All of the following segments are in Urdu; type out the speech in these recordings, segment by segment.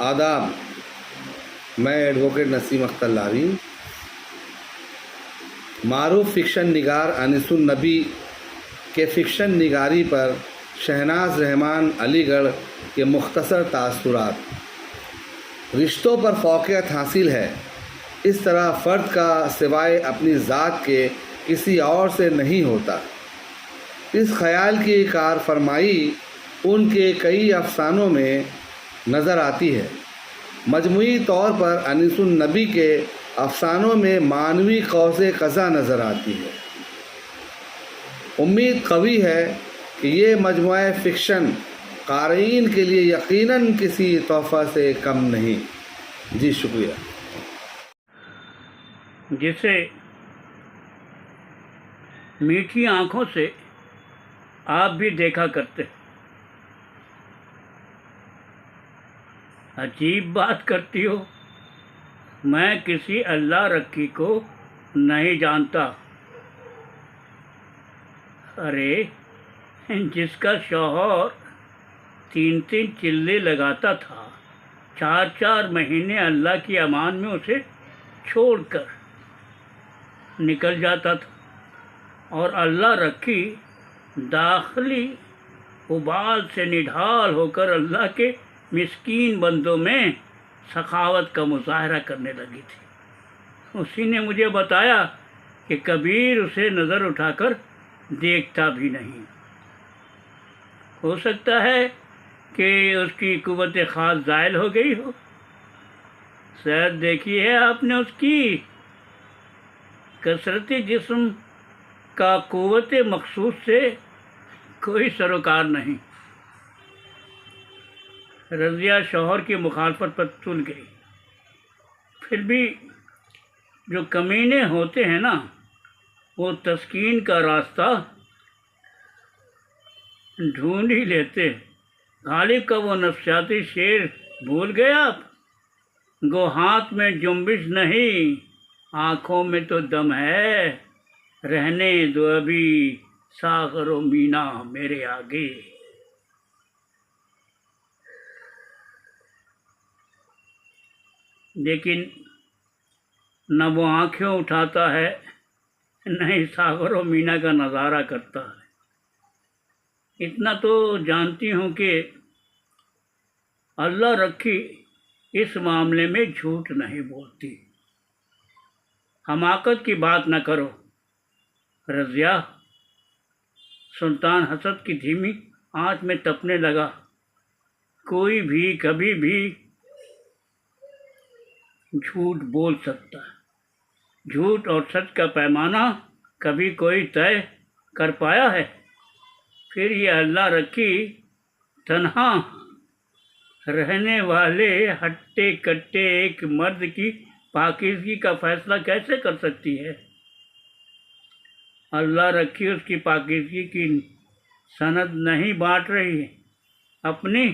آداب، میں ایڈوکیٹ نسیم اختر لاوی، معروف فکشن نگار انیس النبی کے فکشن نگاری پر شہناز رحمان علی گڑھ کے مختصر تاثرات۔ رشتوں پر فوقیت حاصل ہے، اس طرح فرد کا سوائے اپنی ذات کے کسی اور سے نہیں ہوتا۔ اس خیال کی کار فرمائی ان کے کئی افسانوں میں نظر آتی ہے۔ مجموعی طور پر انیس النبی کے افسانوں میں معنوی قوس قزح نظر آتی ہے۔ امید قوی ہے کہ یہ مجموعہ فکشن قارئین کے لیے یقیناً کسی تحفہ سے کم نہیں۔ جی شکریہ۔ جسے میٹھی آنکھوں سے آپ بھی دیکھا کرتے، عجیب بات کرتی ہو، میں کسی اللہ رکھی کو نہیں جانتا۔ ارے جس کا شوہر 3 چلے لگاتا تھا، 4 مہینے اللہ کی امان میں اسے چھوڑ کر نکل جاتا تھا، اور اللہ رکھی داخلی ابال سے نڈھال ہو کر اللہ کے مسکین بندوں میں سخاوت کا مظاہرہ کرنے لگی تھی۔ اسی نے مجھے بتایا کہ کبیر اسے نظر اٹھا کر دیکھتا بھی نہیں۔ ہو سکتا ہے کہ اس کی قوت خاص زائل ہو گئی ہو۔ شاید دیکھی ہے آپ نے اس کی کثرت جسم کا قوت مخصوص سے کوئی سروکار نہیں۔ رضیہ شوہر کی مخالفت پر تل گئی۔ پھر بھی جو کمینے ہوتے ہیں نا، وہ تسکین کا راستہ ڈھونڈ ہی لیتے۔ غالب کا وہ نفسیاتی شعر بھول گئے آپ؟ گو ہاتھ میں جنبش نہیں، آنکھوں میں تو دم ہے، رہنے دو ابھی ساغر و مینا میرے آگے۔ لیکن نہ وہ آنکھیں اٹھاتا ہے، نہ ہی ساغر و مینا کا نظارہ کرتا ہے۔ اتنا تو جانتی ہوں کہ اللہ رکھی اس معاملے میں جھوٹ نہیں بولتی۔ حماقت کی بات نہ کرو رضیہ۔ سلطان حسد کی دھیمی آنچ میں تپنے لگا۔ کوئی بھی کبھی بھی جھوٹ بول سکتا ہے۔ جھوٹ اور سچ کا پیمانہ کبھی کوئی طے کر پایا ہے؟ پھر یہ اللہ رکھی تنہا رہنے والے ہٹے کٹے ایک مرد کی پاکیزگی کا فیصلہ کیسے کر سکتی ہے؟ اللہ رکھی اس کی پاکیزگی کی سند نہیں بانٹ رہی ہے، اپنی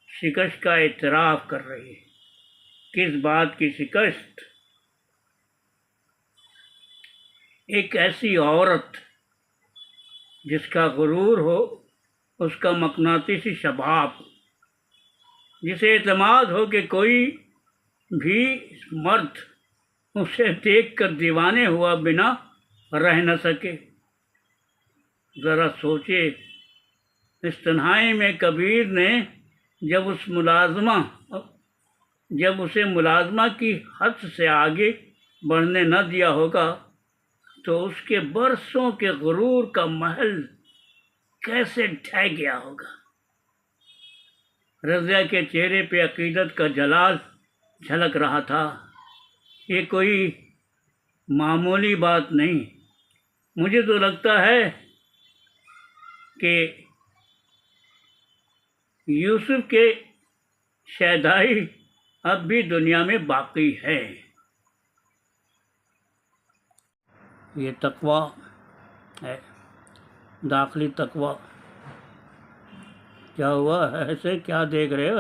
شکست کا اعتراف کر رہی ہے۔ کس بات کی شکست؟ ایک ایسی عورت جس کا غرور ہو اس کا مقناطیسی شباب، جسے اعتماد ہو کہ کوئی بھی مرد اسے دیکھ کر دیوانے ہوا بنا رہ نہ سکے۔ ذرا سوچے، اس تنہائی میں کبیر نے جب اسے ملازمہ کی حد سے آگے بڑھنے نہ دیا ہوگا تو اس کے برسوں کے غرور کا محل کیسے ڈھہ گیا ہوگا۔ رضیہ کے چہرے پہ عقیدت کا جلال جھلک رہا تھا۔ یہ کوئی معمولی بات نہیں۔ مجھے تو لگتا ہے کہ یوسف کے شیدائی اب بھی دنیا میں باقی ہے۔ یہ تقویٰ ہے، داخلی تقویٰ۔ کیا ہوا ایسے کیا دیکھ رہے ہو؟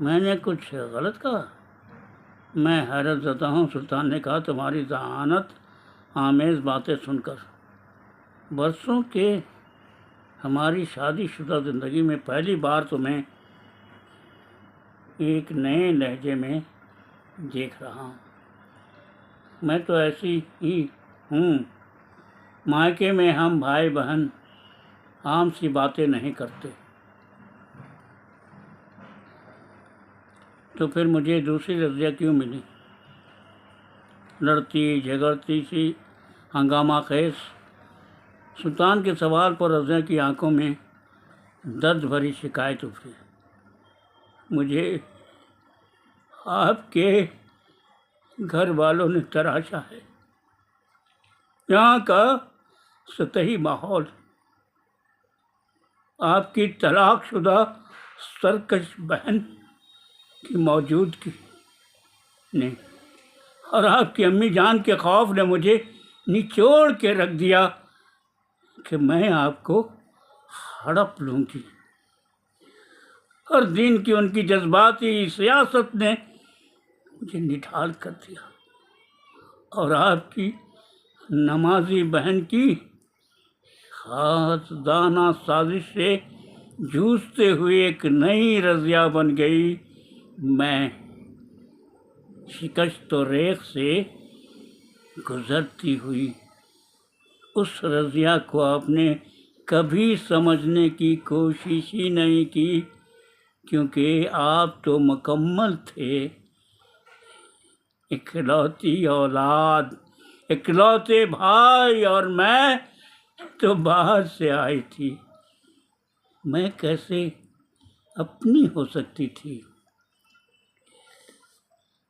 میں نے کچھ غلط کہا؟ میں حیرت زدہ ہوں۔ سلطان نے کہا، تمہاری ذہانت آمیز باتیں سن کر برسوں کے ہماری شادی شدہ زندگی میں پہلی بار تمہیں ایک نئے لہجے میں دیکھ رہا ہوں۔ میں تو ایسی ہی ہوں۔ مائکے میں ہم بھائی بہن عام سی باتیں نہیں کرتے، تو پھر مجھے دوسری رضیہ کیوں ملی؟ لڑتی جھگڑتی سی ہنگامہ خیز۔ سلطان کے سوال پر رضیہ کی آنکھوں میں درد بھری شکایت ابھری۔ مجھے آپ کے گھر والوں نے تراشا ہے۔ یہاں کا سطحی ماحول، آپ کی طلاق شدہ سرکش بہن کی موجودگی نے اور آپ کی امی جان کے خوف نے مجھے نچوڑ کے رکھ دیا کہ میں آپ کو ہڑپ لوں گی، اور دین کی ان کی جذباتی سیاست نے مجھے نڈھال کر دیا، اور آپ کی نمازی بہن کی خاص دانہ سازش سے جوجھتے ہوئے ایک نئی رضیہ بن گئی۔ میں شکست و ریخ سے گزرتی ہوئی اس رضیہ کو آپ نے کبھی سمجھنے کی کوشش ہی نہیں کی، کیونکہ آپ تو مکمل تھے، اکلوتی اولاد، اکلوتے بھائی، اور میں تو باہر سے آئی تھی۔ میں کیسے اپنی ہو سکتی تھی؟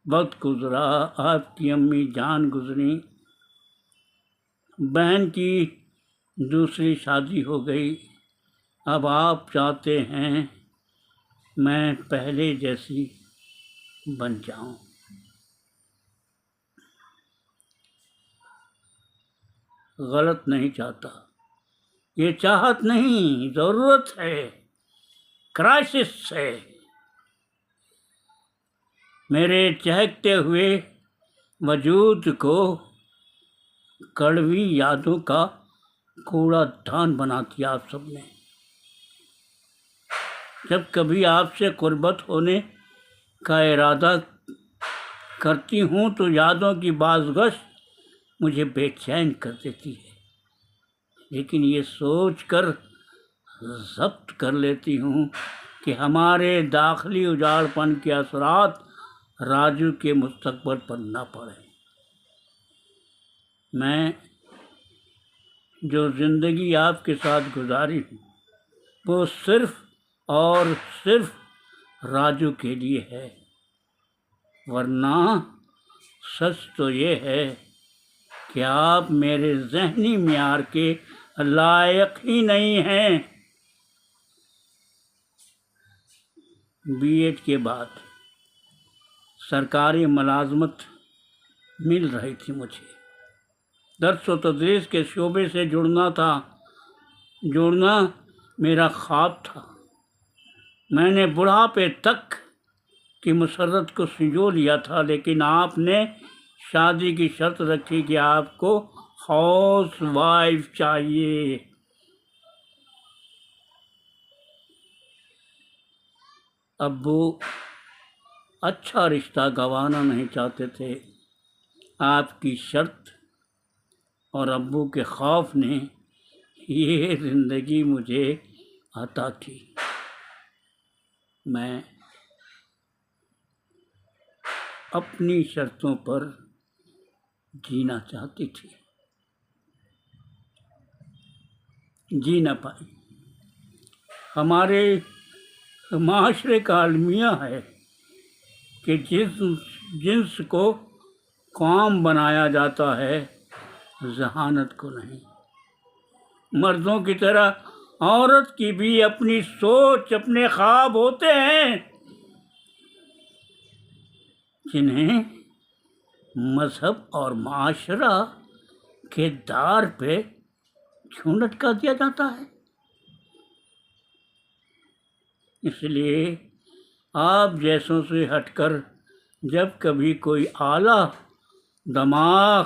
وقت گزرا، آپ کی امی جان گزری، بہن کی دوسری شادی ہو گئی۔ اب آپ چاہتے ہیں میں پہلے جیسی بن جاؤں۔ غلط نہیں چاہتا، یہ چاہت نہیں، ضرورت ہے، کرائسس ہے۔ میرے چہکتے ہوئے وجود کو کڑوی یادوں کا کوڑا دان بنا دیا آپ سب نے۔ جب کبھی آپ سے قربت ہونے کا ارادہ کرتی ہوں تو یادوں کی بازگشت مجھے بے چین کر دیتی ہے، لیکن یہ سوچ کر ضبط کر لیتی ہوں کہ ہمارے داخلی اجاڑ پن کے اثرات راجو کے مستقبل پر نہ پڑیں۔ میں جو زندگی آپ کے ساتھ گزاری ہوں وہ صرف اور صرف راجو کے لیے ہے، ورنہ سچ تو یہ ہے کہ آپ میرے ذہنی معیار کے لائق ہی نہیں ہیں۔ B.Ed کے بعد سرکاری ملازمت مل رہی تھی مجھے، درس و تدریس کے شعبے سے جڑنا میرا خواب تھا۔ میں نے بڑھاپے تک کی مسرت کو سنجو لیا تھا، لیکن آپ نے شادی کی شرط رکھی کہ آپ کو ہاؤس وائف چاہیے۔ ابو اچھا رشتہ گنوانا نہیں چاہتے تھے۔ آپ کی شرط اور ابو کے خوف نے یہ زندگی مجھے عطا کی۔ میں اپنی شرطوں پر جینا چاہتی تھی، جی نہ پائی۔ ہمارے معاشرے کا المیہ ہے کہ جنس کو کام بنایا جاتا ہے، ذہانت کو نہیں۔ مردوں کی طرح عورت کی بھی اپنی سوچ، اپنے خواب ہوتے ہیں، جنہیں مذہب اور معاشرہ کے دار پہ کیوں لٹکا دیا جاتا ہے؟ اس لیے آپ جیسوں سے ہٹ کر جب کبھی کوئی اعلیٰ دماغ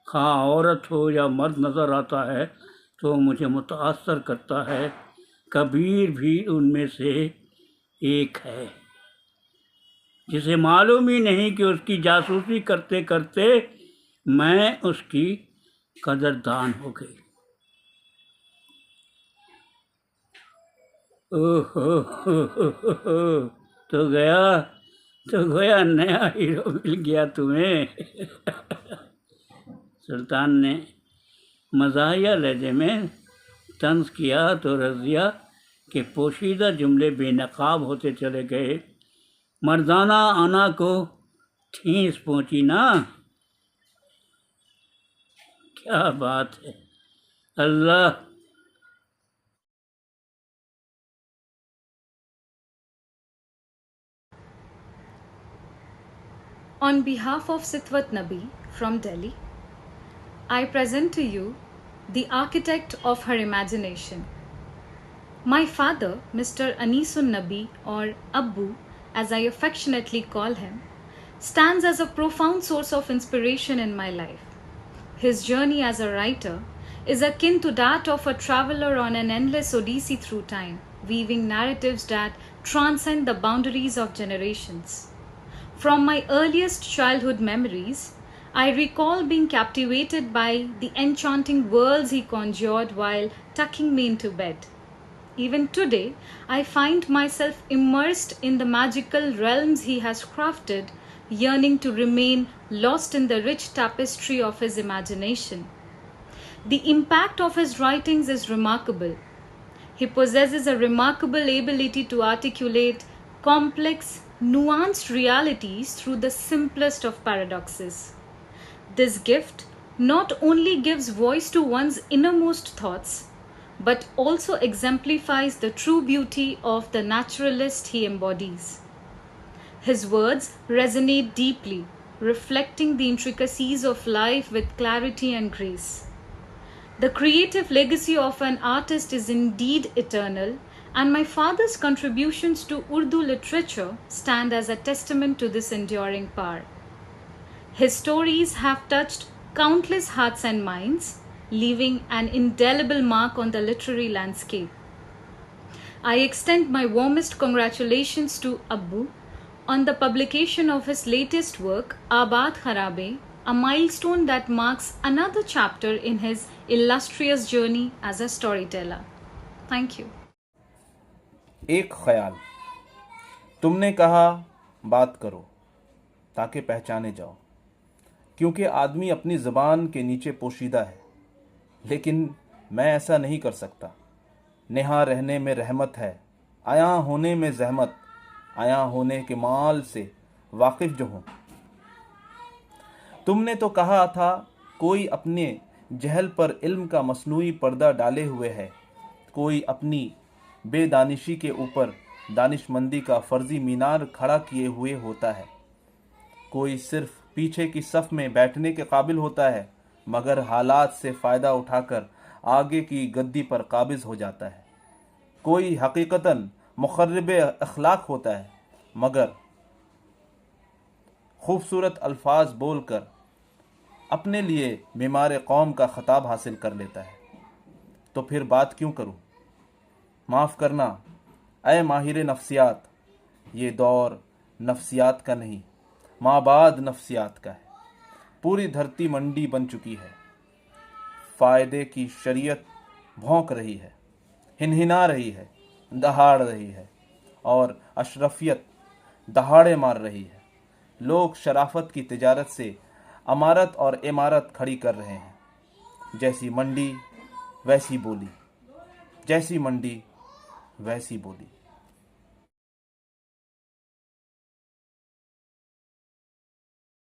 خواہ عورت ہو یا مرد نظر آتا ہے تو مجھے متاثر کرتا ہے۔ کبیر بھی ان میں سے ایک ہے۔ جسے معلوم ہی نہیں کہ اس کی جاسوسی کرتے کرتے میں اس کی قدردان ہو گئی۔ تو گیا نیا ہیرو مل گیا تمہیں۔ سلطان نے مزاحیہ لہجے میں طنز کیا تو رضیہ کے پوشیدہ جملے بے نقاب ہوتے چلے گئے۔ مردانہ انا کو ٹھیس پہنچی نا۔ کیا بات ہے، اللہ On behalf of Sitwat Nabi from Delhi, I present to you the architect of her imagination. My father, Mr. Anisun Nabi, or Abbu as I affectionately call him, stands as a profound source of inspiration in my life. His journey as a writer is akin to that of a traveler on an endless odyssey through time, weaving narratives that transcend the boundaries of generations. From my earliest childhood memories, I recall being captivated by the enchanting worlds he conjured while tucking me into bed. Even today, I find myself immersed in the magical realms he has crafted, yearning to remain lost in the rich tapestry of his imagination. The impact of his writings is remarkable. He possesses a remarkable ability to articulate complex, nuanced realities through the simplest of paradoxes. This gift not only gives voice to one's innermost thoughts, but also exemplifies the true beauty of the naturalist he embodies. His words resonate deeply, reflecting the intricacies of life with clarity and grace. The creative legacy of an artist is indeed eternal, and my father's contributions to Urdu literature stand as a testament to this enduring power. His stories have touched countless hearts and minds, leaving an indelible mark on the literary landscape. I extend my warmest congratulations to Abbu on the publication of his latest work, Abad Kharabe, a milestone that marks another chapter in his illustrious journey as a storyteller. Thank you. ایک خیال، تم نے کہا بات کرو تاکہ پہچانے جاؤ، کیونکہ آدمی اپنی زبان کے نیچے پوشیدہ ہے، لیکن میں ایسا نہیں کر سکتا۔ نہاں رہنے میں رحمت ہے، عیاں ہونے میں زحمت، عیاں ہونے کے مال سے واقف جو ہوں۔ تم نے تو کہا تھا کوئی اپنے جہل پر علم کا مصنوعی پردہ ڈالے ہوئے ہے، کوئی اپنی بے دانشی کے اوپر دانش مندی کا فرضی مینار کھڑا کیے ہوئے ہوتا ہے، کوئی صرف پیچھے کی صف میں بیٹھنے کے قابل ہوتا ہے مگر حالات سے فائدہ اٹھا کر آگے کی گدی پر قابض ہو جاتا ہے، کوئی حقیقتاً مخرب اخلاق ہوتا ہے مگر خوبصورت الفاظ بول کر اپنے لیے معمار قوم کا خطاب حاصل کر لیتا ہے۔ تو پھر بات کیوں کروں؟ معاف کرنا اے ماہر نفسیات، یہ دور نفسیات کا نہیں، مابعد نفسیات کا ہے۔ پوری دھرتی منڈی بن چکی ہے، فائدے کی شریعت بھونک رہی ہے، ہنہنا رہی ہے، دہاڑ رہی ہے، اور اشرفیت دہاڑے مار رہی ہے۔ لوگ شرافت کی تجارت سے امارت اور عمارت کھڑی کر رہے ہیں۔ جیسی منڈی ویسی بولی، جیسی منڈی ویسی بولی۔